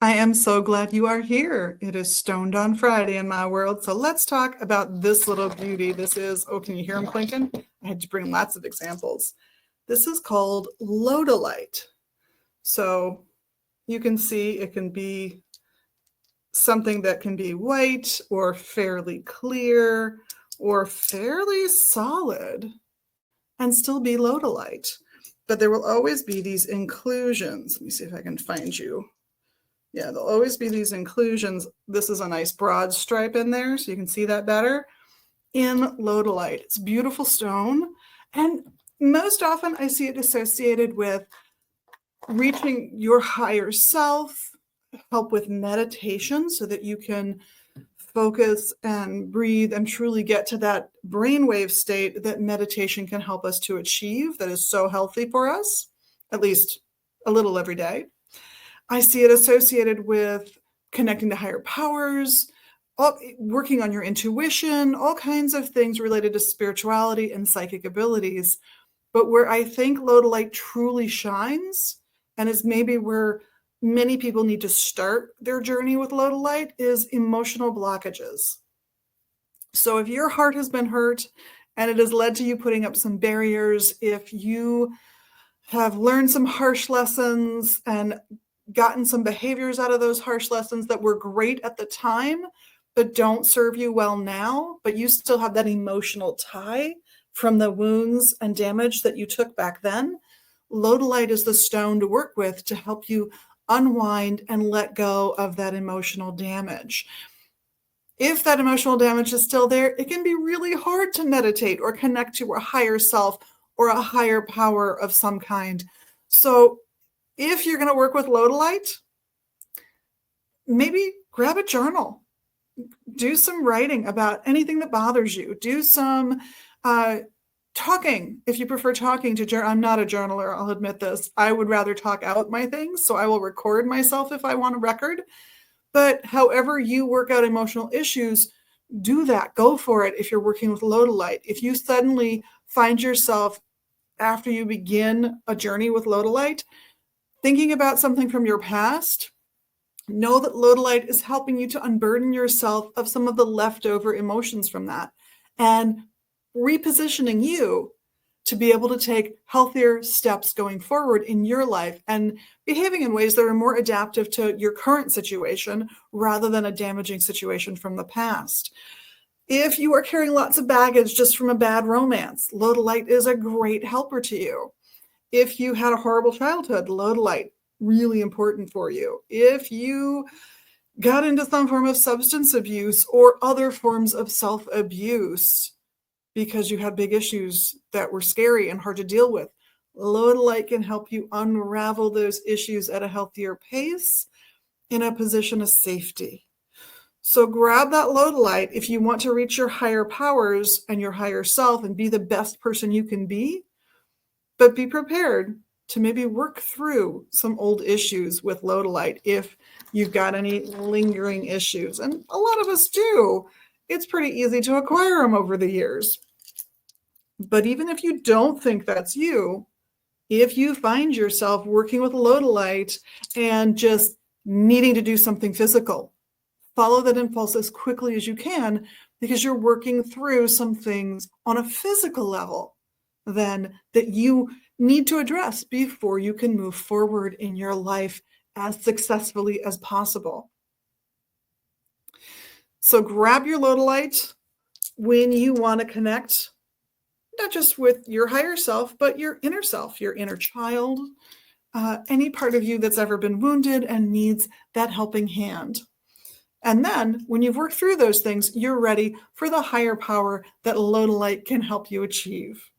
I am so glad you are here. It is Stoned on Friday in my world. So let's talk about this little beauty. This is, oh, can you hear him clinking? I had to bring lots of examples. This is called Lodolite. So you can see it can be something that can be white or fairly clear or fairly solid and still be Lodolite. But there will always be these inclusions. Let me see if I can find you. Yeah, there'll always be these inclusions. This is a nice broad stripe in there, so you can see that better. In Lodolite, it's a beautiful stone. And most often I see it associated with reaching your higher self, help with meditation so that you can focus and breathe and truly get to that brainwave state that meditation can help us to achieve, that is so healthy for us, at least a little every day. I see it associated with connecting to higher powers, working on your intuition, all kinds of things related to spirituality and psychic abilities. But where I think Lodolite truly shines, and is maybe where many people need to start their journey with Lodolite, is emotional blockages. So if your heart has been hurt and it has led to you putting up some barriers, if you have learned some harsh lessons and gotten some behaviors out of those harsh lessons that were great at the time, but don't serve you well now, but you still have that emotional tie from the wounds and damage that you took back then, Lodolite is the stone to work with to help you unwind and let go of that emotional damage. If that emotional damage is still there, it can be really hard to meditate or connect to a higher self or a higher power of some kind. So if you're going to work with Lodolite, maybe grab a journal, do some writing about anything that bothers you, do some talking. If you prefer talking to I'm not a journaler, I'll admit this. I would rather talk out my things, so I will record myself if I want a record. But however you work out emotional issues, do that. Go for it if you're working with Lodolite. If you suddenly find yourself, after you begin a journey with Lodolite, thinking about something from your past, know that Lodolite is helping you to unburden yourself of some of the leftover emotions from that and repositioning you to be able to take healthier steps going forward in your life and behaving in ways that are more adaptive to your current situation rather than a damaging situation from the past. If you are carrying lots of baggage just from a bad romance, Lodolite is a great helper to you. If you had a horrible childhood, Lodolite, really important for you. If you got into some form of substance abuse or other forms of self-abuse because you had big issues that were scary and hard to deal with, Lodolite can help you unravel those issues at a healthier pace in a position of safety. So grab that Lodolite if you want to reach your higher powers and your higher self and be the best person you can be, but be prepared to maybe work through some old issues with Lodolite if you've got any lingering issues. And a lot of us do. It's pretty easy to acquire them over the years. But even if you don't think that's you, if you find yourself working with Lodolite and just needing to do something physical, follow that impulse as quickly as you can, because you're working through some things on a physical level then that you need to address before you can move forward in your life as successfully as possible. So grab your Lodolite when you want to connect, not just with your higher self, but your inner self, your inner child, any part of you that's ever been wounded and needs that helping hand. And then when you've worked through those things, you're ready for the higher power that Lodolite can help you achieve.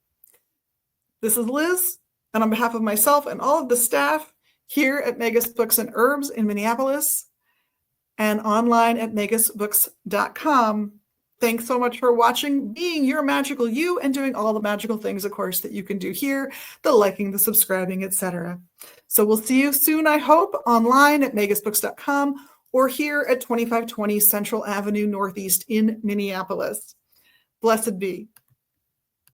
This is Liz, and on behalf of myself and all of the staff here at Magus Books and Herbs in Minneapolis and online at magusbooks.com, thanks so much for watching, being your magical you, and doing all the magical things, of course, that you can do here, the liking, the subscribing, etc. So we'll see you soon, I hope, online at magusbooks.com or here at 2520 Central Avenue Northeast in Minneapolis. Blessed be.